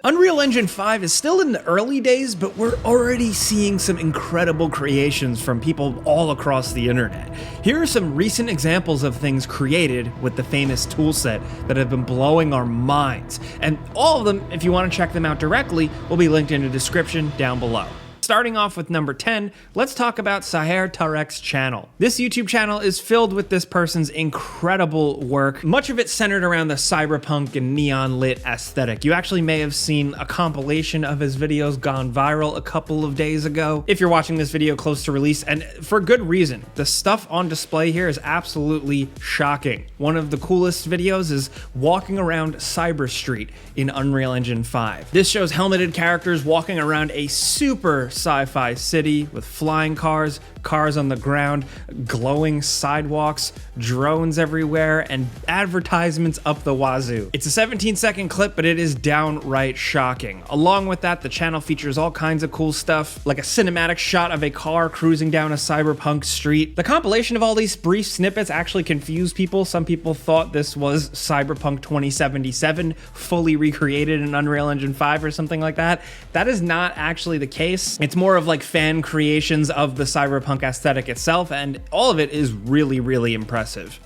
Unreal Engine 5 is still in the early days, but we're already seeing some incredible creations from people all across the internet. Here are some recent examples of things created with the famous toolset that have been blowing our minds. And all of them, if you want to check them out directly, will be linked in the description down below. Starting off with number 10, let's talk about Saher Tarek's channel. This YouTube channel is filled with this person's incredible work, much of it centered around the cyberpunk and neon lit aesthetic. You actually may have seen a compilation of his videos gone viral a couple of days ago, if you're watching this video close to release, and for good reason. The stuff on display here is absolutely shocking. One of the coolest videos is walking around Cyber Street in Unreal Engine 5. This shows helmeted characters walking around a super sci-fi city with flying cars, cars on the ground, glowing sidewalks, drones everywhere, and advertisements up the wazoo. It's a 17-second clip, but it is downright shocking. Along with that, the channel features all kinds of cool stuff, like a cinematic shot of a car cruising down a cyberpunk street. The compilation of all these brief snippets actually confused people. Some people thought this was Cyberpunk 2077 fully recreated in Unreal Engine 5 or something like that. That is not actually the case. It's more of like fan creations of the cyberpunk aesthetic itself, and all of it is really, really impressive.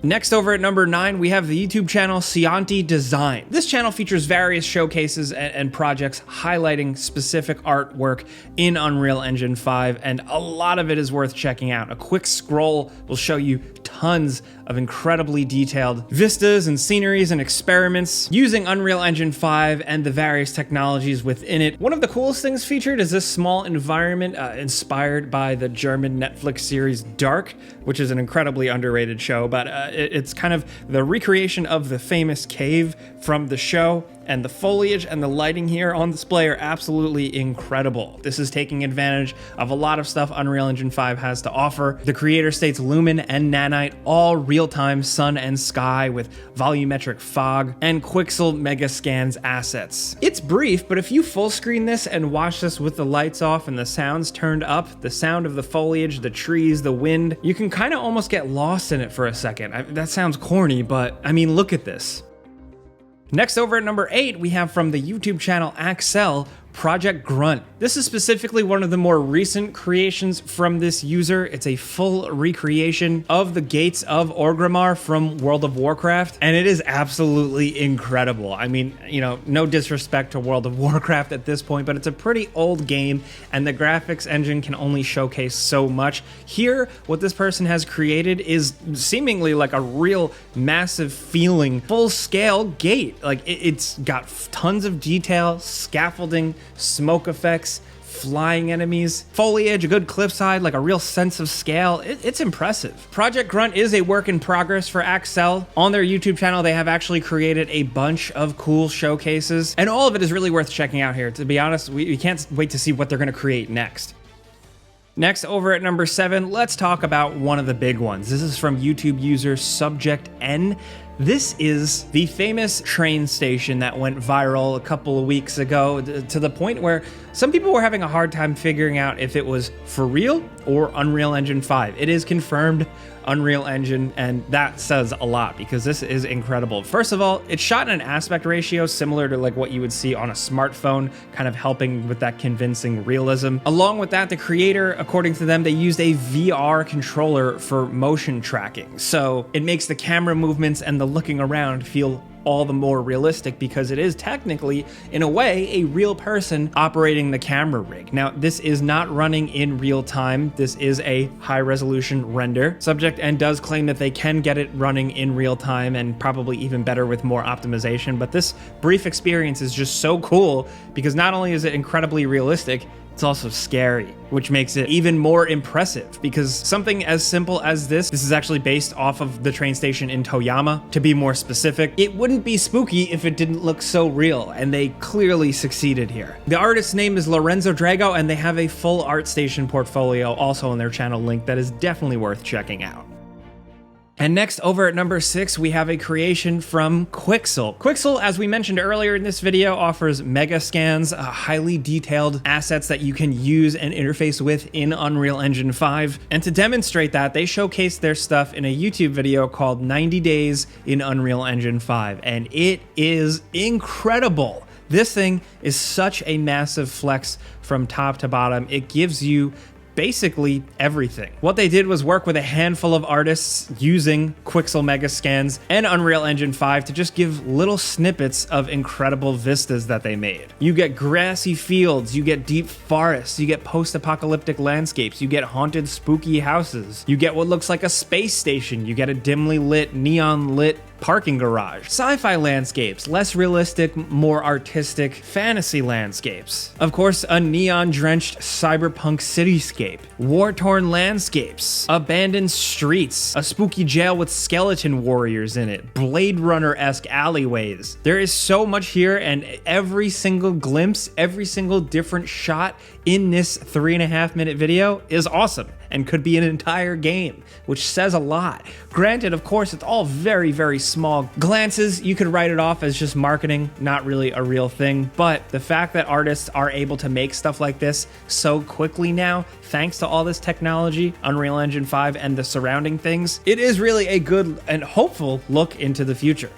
Next, over at number 9, we have the YouTube channel Cianti Design. This channel features various showcases and projects highlighting specific artwork in Unreal Engine 5, and a lot of it is worth checking out. A quick scroll will show you tons of incredibly detailed vistas and sceneries and experiments using Unreal Engine 5 and the various technologies within it. One of the coolest things featured is this small environment inspired by the German Netflix series Dark, which is an incredibly underrated show, but it's kind of the recreation of the famous cave from the show, and the foliage and the lighting here on display are absolutely incredible. This is taking advantage of a lot of stuff Unreal Engine 5 has to offer. The creator states Lumen and Nanite, all real-time sun and sky with volumetric fog and Quixel Megascans assets. It's brief, but if you full screen this and watch this with the lights off and the sounds turned up, the sound of the foliage, the trees, the wind, you can kind of almost get lost in it for a second. That sounds corny, but I mean, look at this. Next, over at number 8, we have from the YouTube channel Axel, Project Grunt. This is specifically one of the more recent creations from this user. It's a full recreation of the gates of Orgrimmar from World of Warcraft, and it is absolutely incredible. I mean, you know, no disrespect to World of Warcraft at this point, but it's a pretty old game, and the graphics engine can only showcase so much. Here, what this person has created is seemingly like a real massive feeling, full-scale gate. Like, it's got tons of detail, scaffolding, smoke effects, flying enemies, foliage, a good cliffside, like a real sense of scale. It's impressive. Project Grunt is a work in progress for Axel. On their YouTube channel, they have actually created a bunch of cool showcases, and all of it is really worth checking out here. To be honest, we can't wait to see what they're going to create next. Next, over at number 7, let's talk about one of the big ones. This is from YouTube user Subject N. This is the famous train station that went viral a couple of weeks ago, to the point where some people were having a hard time figuring out if it was for real or Unreal Engine 5. It is confirmed Unreal Engine, and that says a lot because this is incredible. First of all, it's shot in an aspect ratio similar to like what you would see on a smartphone, kind of helping with that convincing realism. Along with that, the creator, according to them, they used a VR controller for motion tracking. So it makes the camera movements and the looking around feel all the more realistic because it is technically, in a way, a real person operating the camera rig. Now, this is not running in real time. This is a high resolution render. Subject N does claim that they can get it running in real time and probably even better with more optimization, but this brief experience is just so cool because not only is it incredibly realistic, it's also scary, which makes it even more impressive because something as simple as this is actually based off of the train station in Toyama. To be more specific, it wouldn't be spooky if it didn't look so real, and they clearly succeeded here. The artist's name is Lorenzo Drago, and they have a full ArtStation portfolio also on their channel link that is definitely worth checking out. And next, over at number 6, we have a creation from Quixel. Quixel, as we mentioned earlier in this video, offers Megascans, highly detailed assets that you can use and interface with in Unreal Engine 5. And to demonstrate that, they showcased their stuff in a YouTube video called 90 Days in Unreal Engine 5. And it is incredible. This thing is such a massive flex from top to bottom. It gives you basically everything. What they did was work with a handful of artists using Quixel Megascans and Unreal Engine 5 to just give little snippets of incredible vistas that they made. You get grassy fields, you get deep forests, you get post-apocalyptic landscapes, you get haunted, spooky houses, you get what looks like a space station, you get a dimly lit, neon lit parking garage, sci-fi landscapes, less realistic, more artistic fantasy landscapes. Of course, a neon-drenched cyberpunk cityscape, war-torn landscapes, abandoned streets, a spooky jail with skeleton warriors in it, Blade Runner-esque alleyways. There is so much here, and every single glimpse, every single different shot in this 3.5 minute video is awesome and could be an entire game, which says a lot. Granted, of course, it's all very, very small glances. You could write it off as just marketing, not really a real thing, but the fact that artists are able to make stuff like this so quickly now, thanks to all this technology, Unreal Engine 5 and the surrounding things, it is really a good and hopeful look into the future.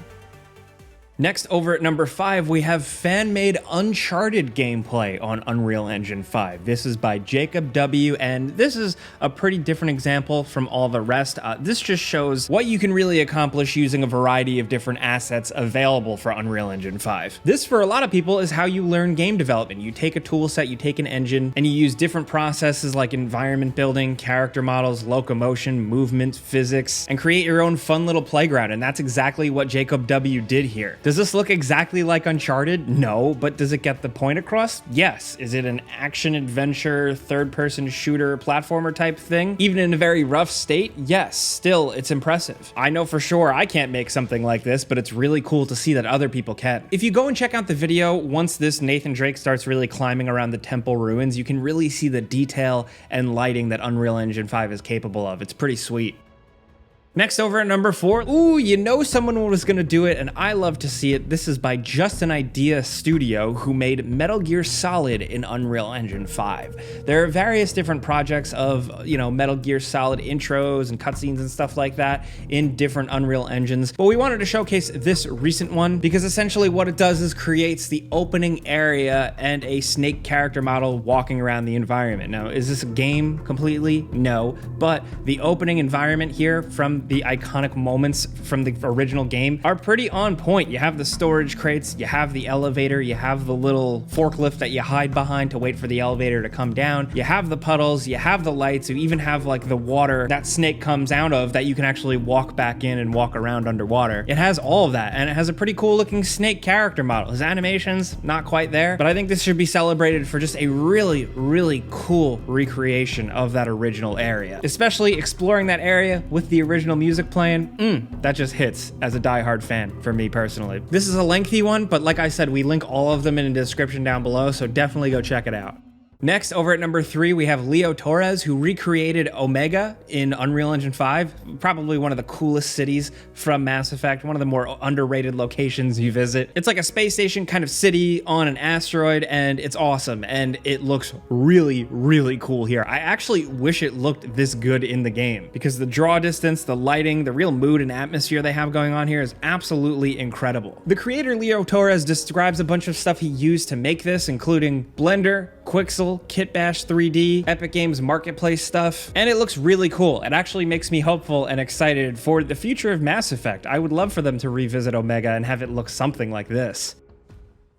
Next, over at number 5, we have fan-made Uncharted gameplay on Unreal Engine 5. This is by Jacob W, and this is a pretty different example from all the rest. This just shows what you can really accomplish using a variety of different assets available for Unreal Engine 5. This, for a lot of people, is how you learn game development. You take a tool set, you take an engine, and you use different processes like environment building, character models, locomotion, movement, physics, and create your own fun little playground, and that's exactly what Jacob W did here. Does this look exactly like Uncharted? No, but does it get the point across? Yes. Is it an action-adventure, third-person shooter, platformer type thing? Even in a very rough state? Yes. Still, it's impressive. I know for sure I can't make something like this, but it's really cool to see that other people can. If you go and check out the video, once this Nathan Drake starts really climbing around the temple ruins, you can really see the detail and lighting that Unreal Engine 5 is capable of. It's pretty sweet. Next, over at number 4, ooh, you know someone was gonna do it, and I love to see it. This is by Just an Idea Studio, who made Metal Gear Solid in Unreal Engine 5. There are various different projects of, Metal Gear Solid intros and cutscenes and stuff like that in different Unreal Engines, but we wanted to showcase this recent one because essentially what it does is creates the opening area and a Snake character model walking around the environment. Now, is this a game completely? No, but the opening environment here from the iconic moments from the original game are pretty on point. You have the storage crates, you have the elevator, you have the little forklift that you hide behind to wait for the elevator to come down, you have the puddles, you have the lights, you even have like the water that Snake comes out of that you can actually walk back in and walk around underwater. It has all of that, and it has a pretty cool looking Snake character model. His animation's not quite there, but I think this should be celebrated for just a really, really cool recreation of that original area. Especially exploring that area with the original music playing, that just hits as a diehard fan for me personally. This is a lengthy one, but like I said, we link all of them in the description down below, so definitely go check it out. Next, over at number 3, we have Leo Torres, who recreated Omega in Unreal Engine 5, probably one of the coolest cities from Mass Effect, one of the more underrated locations you visit. It's like a space station kind of city on an asteroid, and it's awesome, and it looks really, really cool here. I actually wish it looked this good in the game, because the draw distance, the lighting, the real mood and atmosphere they have going on here is absolutely incredible. The creator, Leo Torres, describes a bunch of stuff he used to make this, including Blender, Quixel, Kitbash 3D, Epic Games Marketplace stuff, and it looks really cool. It actually makes me hopeful and excited for the future of Mass Effect. I would love for them to revisit Omega and have it look something like this.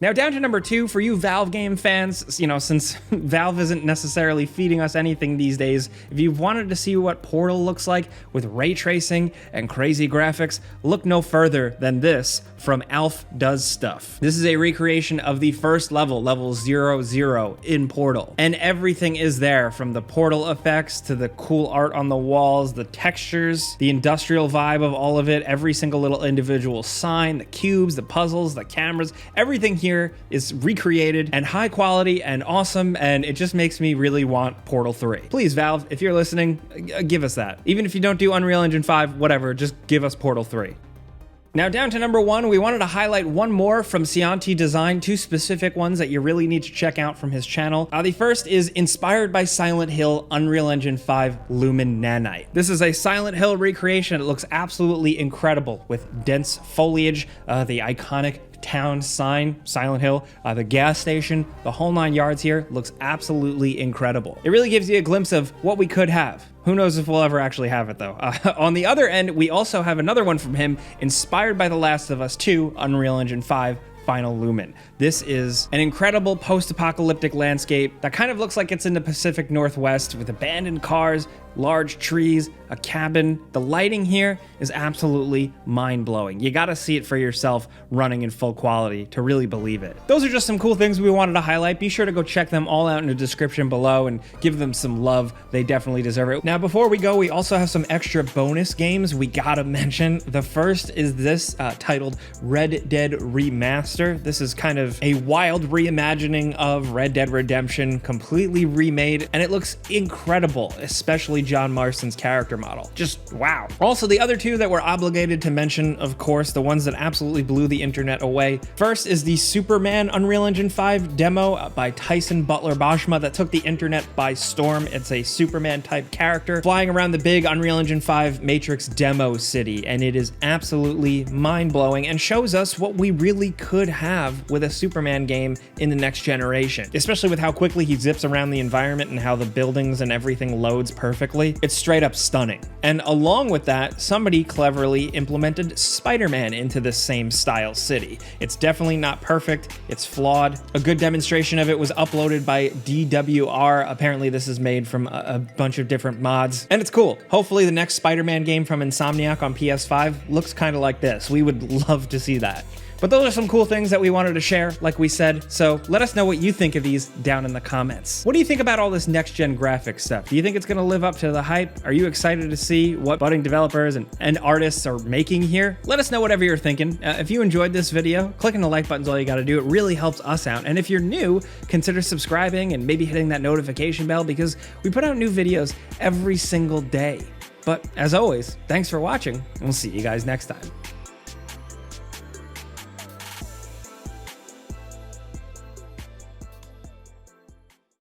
Now down to number 2, for you Valve game fans, since Valve isn't necessarily feeding us anything these days, if you've wanted to see what Portal looks like with ray tracing and crazy graphics, look no further than this from Alf Does Stuff. This is a recreation of the first level, level 00 in Portal. And everything is there, from the Portal effects to the cool art on the walls, the textures, the industrial vibe of all of it, every single little individual sign, the cubes, the puzzles, the cameras, everything here is recreated and high quality and awesome, and it just makes me really want Portal 3. Please, Valve, if you're listening, give us that. Even if you don't do Unreal Engine 5, whatever, just give us Portal 3. Now down to number 1, we wanted to highlight one more from Cianti Design, 2 specific ones that you really need to check out from his channel. The first is inspired by Silent Hill Unreal Engine 5 Lumen Nanite. This is a Silent Hill recreation. It looks absolutely incredible with dense foliage, the iconic town sign, Silent Hill, the gas station, the whole 9 yards here looks absolutely incredible. It really gives you a glimpse of what we could have. Who knows if we'll ever actually have it though. On the other end, we also have another one from him inspired by The Last of Us 2, Unreal Engine 5, Final Lumen. This is an incredible post-apocalyptic landscape that kind of looks like it's in the Pacific Northwest with abandoned cars, large trees, a cabin. The lighting here is absolutely mind-blowing. You gotta see it for yourself running in full quality to really believe it. Those are just some cool things we wanted to highlight. Be sure to go check them all out in the description below and give them some love. They definitely deserve it. Now, before we go, we also have some extra bonus games we gotta mention. The first is this titled Red Dead Remaster. This is kind of a wild reimagining of Red Dead Redemption, completely remade, and it looks incredible, especially John Marston's character model. Just wow. Also, the other two that we're obligated to mention, of course, the ones that absolutely blew the internet away. First is the Superman Unreal Engine 5 demo by Tyson Butler Boschma that took the internet by storm. It's a Superman type character flying around the big Unreal Engine 5 Matrix demo city, and it is absolutely mind-blowing and shows us what we really could have with a Superman game in the next generation, especially with how quickly he zips around the environment and how the buildings and everything loads perfectly. It's straight up stunning. And along with that, somebody cleverly implemented Spider-Man into this same style city. It's definitely not perfect, it's flawed. A good demonstration of it was uploaded by DWR. Apparently this is made from a bunch of different mods, and it's cool. Hopefully the next Spider-Man game from Insomniac on PS5 looks kind of like this. We would love to see that. But those are some cool things that we wanted to share, like we said, so let us know what you think of these down in the comments. What do you think about all this next-gen graphics stuff? Do you think it's going to live up to the hype? Are you excited to see what budding developers and artists are making here? Let us know whatever you're thinking. If you enjoyed this video, clicking the like button's all you got to do. It really helps us out. And if you're new, consider subscribing and maybe hitting that notification bell because we put out new videos every single day. But as always, thanks for watching, and we'll see you guys next time.